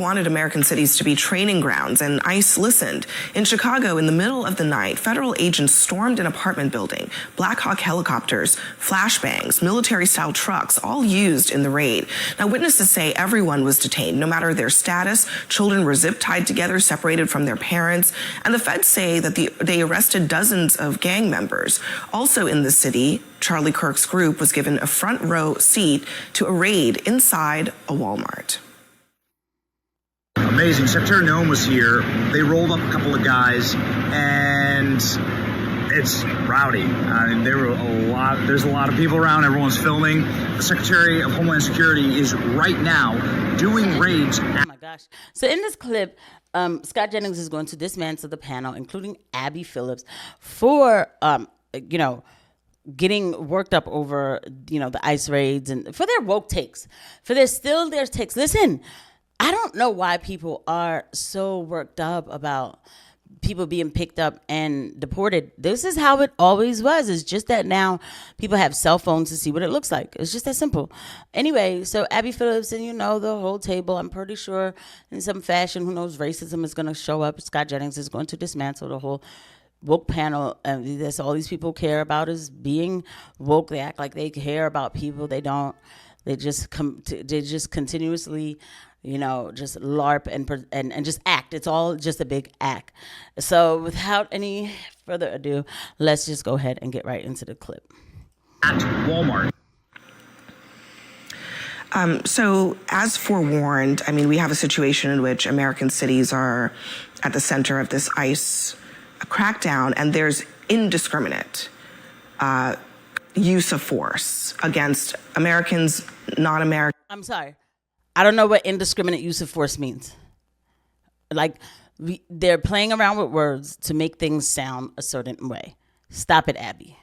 wanted American cities to be training grounds, and ICE listened. In Chicago, in the middle of the night, federal agents stormed an apartment building. Black Hawk helicopters, flashbangs, military-style trucks, all used in the raid. Now, witnesses say everyone was detained, no matter their status. Children were zip-tied together, separated from their parents. And the feds say that they arrested dozens of gang members. Also in the city, Charlie Kirk's group was given a front row seat to a raid inside a Walmart. Amazing. Secretary Noem was here. They rolled up a couple of guys, and it's rowdy. I mean, there's a lot of people around. Everyone's filming. The Secretary of Homeland Security is right now doing raids. Oh my gosh. So in this clip, Scott Jennings is going to dismantle the panel, including Abby Phillips, for, getting worked up over, the ICE raids and for their woke takes, for their takes. Listen, I don't know why people are so worked up about people being picked up and deported. This is how it always was. It's just that now people have cell phones to see what it looks like. It's just that simple. Anyway, so Abby Phillips and, the whole table, I'm pretty sure in some fashion, who knows, racism is going to show up. Scott Jennings is going to dismantle the whole woke panel. And that's all these people care about is being woke. They act like they care about people. They don't. They just continuously just LARP and just act. It's all just a big act. So without any further ado, let's just go ahead and get right into the clip. At Walmart. So as forewarned, we have a situation in which American cities are at the center of this ICE crackdown, and there's indiscriminate use of force against Americans, non-Americans. I'm sorry. I don't know what indiscriminate use of force means. Like, they're playing around with words to make things sound a certain way. Stop it, Abby.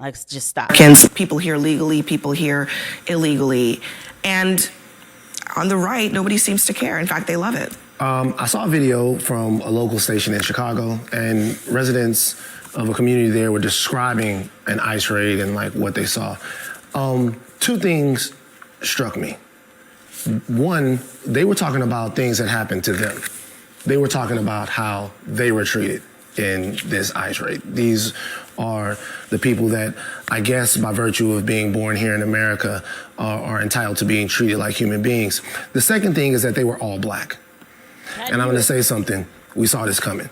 Like, just stop. People here legally, people here illegally. And on the right, nobody seems to care. In fact, they love it. I saw a video from a local station in Chicago, and residents of a community there were describing an ICE raid and what they saw. Two things struck me. One, they were talking about things that happened to them. They were talking about how they were treated in this ICE raid. These are the people that, I guess, by virtue of being born here in America, are entitled to being treated like human beings. The second thing is that they were all black. And I'm going to say something. We saw this coming.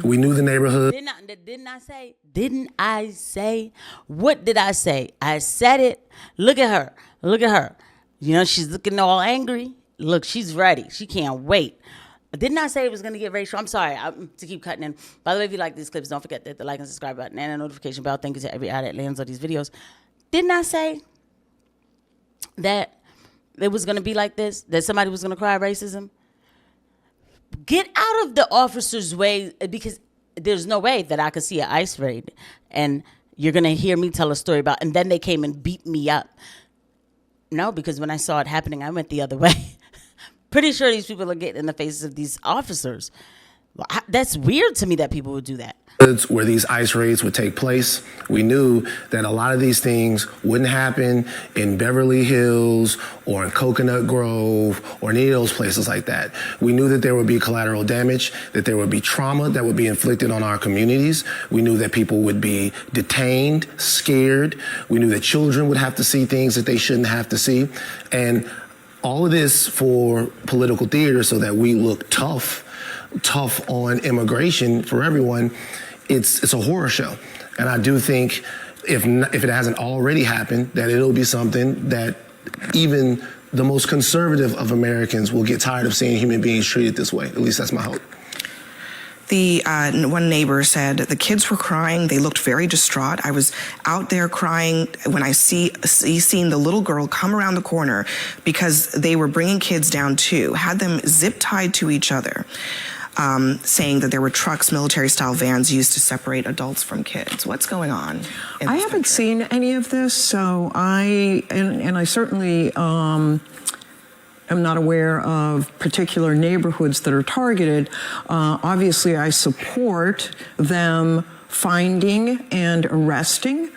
We knew the neighborhood. Didn't I say? What did I say? I said it. Look at her. Look at her. She's looking all angry. Look, she's ready. She can't wait. Didn't I say it was going to get racial? I'm sorry to keep cutting in. By the way, if you like these clips, don't forget that the like and subscribe button and the notification bell. Thank you to every eye that lands on these videos. Didn't I say that it was going to be like this? That somebody was going to cry racism? Get out of the officer's way, because there's no way that I could see an ICE raid and you're going to hear me tell a story about, and then they came and beat me up. No, because when I saw it happening, I went the other way. Pretty sure these people are getting in the faces of these officers. That's weird to me that people would do that. Where these ICE raids would take place, we knew that a lot of these things wouldn't happen in Beverly Hills or in Coconut Grove or any of those places like that. We knew that there would be collateral damage, that there would be trauma that would be inflicted on our communities. We knew that people would be detained, scared. We knew that children would have to see things that they shouldn't have to see. And all of this for political theater so that we look tough on immigration for everyone. It's a horror show. And I do think if it hasn't already happened, that it'll be something that even the most conservative of Americans will get tired of seeing human beings treated this way. At least that's my hope. The one neighbor said the kids were crying. They looked very distraught. I was out there crying when I seen the little girl come around the corner because they were bringing kids down too, had them zip tied to each other. Saying that there were trucks, military-style vans used to separate adults from kids. What's going on? I haven't seen any of this, so I certainly am not aware of particular neighborhoods that are targeted. Obviously, I support them finding and arresting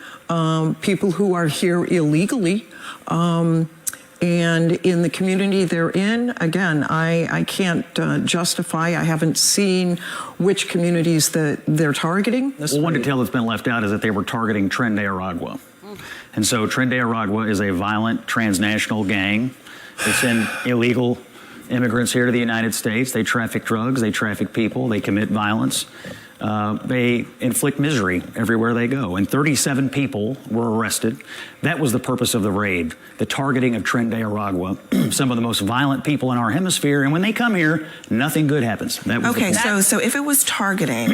people who are here illegally. And in the community they're in, again, I can't justify, I haven't seen which communities that they're targeting. Well, one detail that's been left out is that they were targeting Tren de Aragua. And so Tren de Aragua is a violent transnational gang. They send illegal immigrants here to the United States. They traffic drugs, they traffic people, they commit violence. They inflict misery everywhere they go. And 37 people were arrested. That was the purpose of the raid, the targeting of Tren de Aragua, some of the most violent people in our hemisphere. And when they come here, nothing good happens. That was Okay, so if it was targeting,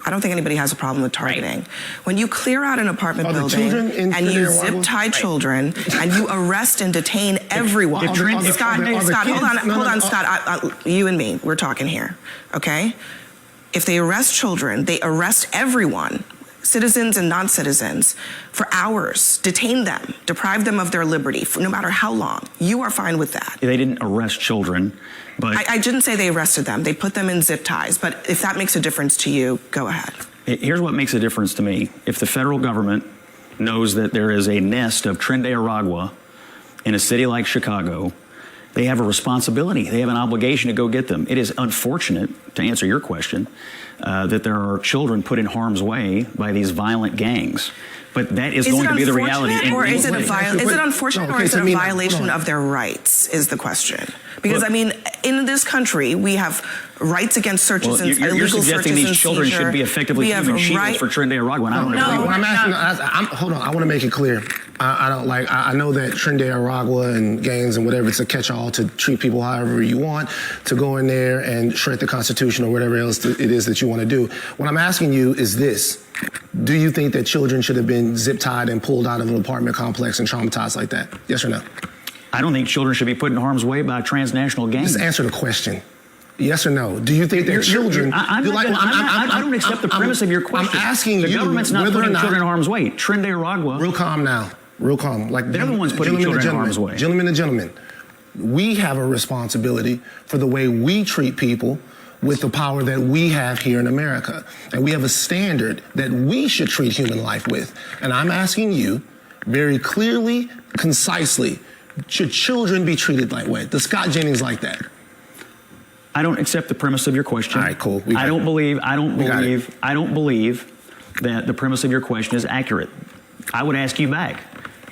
I don't think anybody has a problem with targeting. Right. When you clear out an apartment building and you zip tie children and you arrest and detain everyone. Scott, hold on, Scott. You and me, we're talking here, okay? If they arrest children, they arrest everyone, citizens and non-citizens, for hours, detain them, deprive them of their liberty, for no matter how long. You are fine with that. They didn't arrest children, but I didn't say they arrested them. They put them in zip ties. But if that makes a difference to you, go ahead. here's what makes a difference to me. If the federal government knows that there is a nest of Tren de Aragua in a city like Chicago, they have a responsibility. They have an obligation to go get them. It is unfortunate, to answer your question, that there are children put in harm's way by these violent gangs. But that is going to be the reality. Or is it unfortunate, or is it a violation of their rights, is the question? Because, I mean, in this country, we have rights against searches and illegal searches and you're suggesting these children should be effectively human shields for Tren de Aragua, and I don't agree. I'm asking, hold on, I want to make it clear. I know that Tren de Aragua and gangs and whatever, it's a catch-all to treat people however you want, to go in there and shred the Constitution or whatever else it is that you want to do. What I'm asking you is this. Do you think that children should have been zip-tied and pulled out of an apartment complex and traumatized like that? Yes or no? I don't think children should be put in harm's way by a transnational gang. Just answer the question. Yes or no? Do you think that children... I don't accept the premise of your question. I'm asking you... The government's not putting children in harm's way. Tren de Aragua... Real calm now. Real calm. Like they're the ones putting children in harm's way. Gentlemen and gentlemen, we have a responsibility for the way we treat people with the power that we have here in America. And we have a standard that we should treat human life with. And I'm asking you very clearly, concisely, should children be treated that way? Does Scott Jennings like that? I don't accept the premise of your question. All right, cool. I don't believe that the premise of your question is accurate. I would ask you back.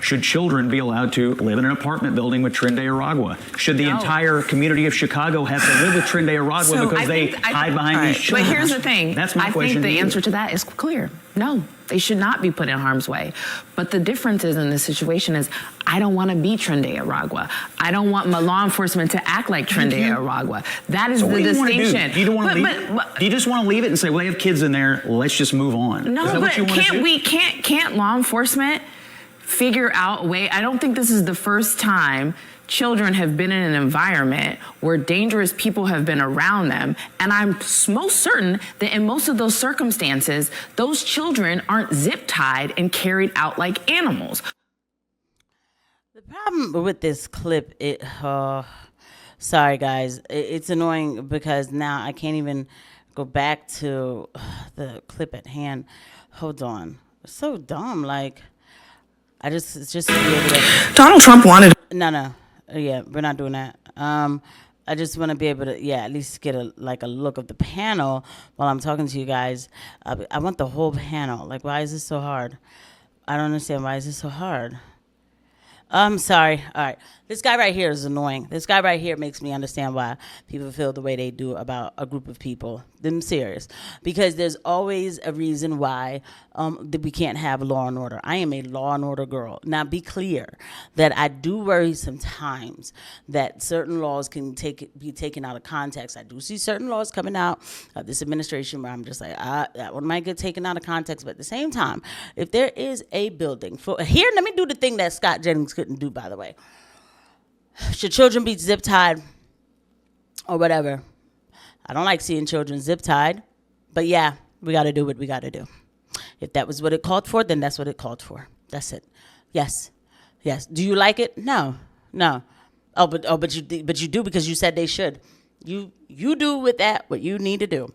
Should children be allowed to live in an apartment building with Tren de Aragua? Should the entire community of Chicago have to live with Tren de Aragua because they hide behind these children? But here's the thing. That's my question. I think the answer to that is clear. No, they should not be put in harm's way. But the difference is in this situation is I don't want to be Tren de Aragua. I don't want my law enforcement to act like Tren de Aragua. That is the distinction. Do you just want to leave it and say, well, they have kids in there, let's just move on? No, but can't law enforcement figure out a way? I don't think this is the first time children have been in an environment where dangerous people have been around them. And I'm most certain that in most of those circumstances, those children aren't zip-tied and carried out like animals. The problem with this clip, sorry guys, it's annoying because now I can't even go back to the clip at hand. Hold on. It's so dumb, like... it's just to be able to... Donald Trump wanted... No. Yeah, we're not doing that. I just want to be able to, at least get a look of the panel while I'm talking to you guys. I want the whole panel. Like, why is this so hard? I don't understand. Why is this so hard? I'm sorry. All right. This guy right here is annoying. This guy right here makes me understand why people feel the way they do about a group of people. I'm serious. Because there's always a reason why that we can't have law and order. I am a law and order girl. Now, be clear that I do worry sometimes that certain laws can be taken out of context. I do see certain laws coming out of this administration where I'm just like, that one might get taken out of context. But at the same time, if there is a building here, let me do the thing that Scott Jennings couldn't do, by the way. Should children be zip-tied or whatever? I don't like seeing children zip-tied, but yeah, we got to do what we got to do. If that was what it called for, then that's what it called for. That's it. Yes. Do you like it? No. But you do because you said they should. You do with that what you need to do.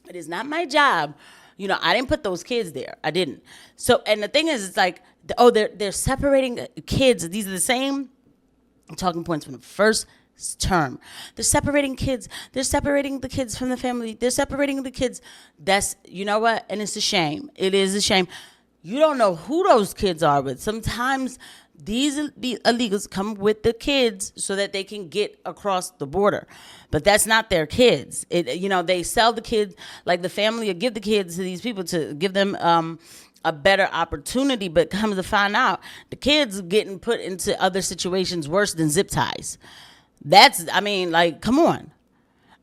It is not my job I didn't put those kids there. I didn't. So, and the thing is, it's like, they're separating kids. These are the same talking points from the first term. They're separating kids. They're separating the kids from the family. They're separating the kids. That's, you know what? And it's a shame. It is a shame. You don't know who those kids are with. Sometimes these illegals come with the kids so that they can get across the border. But that's not their kids. They sell the kids, like the family will give the kids to these people to give them a better opportunity, but comes to find out the kids getting put into other situations worse than zip ties. Come on.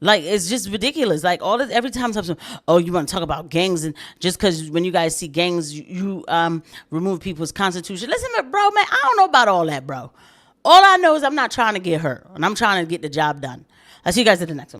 Like, it's just ridiculous. Like, all this, every time something, you want to talk about gangs, and just because when you guys see gangs, you remove people's constitution. Listen, bro, man, I don't know about all that, bro. All I know is I'm not trying to get hurt, and I'm trying to get the job done. I'll see you guys at the next one.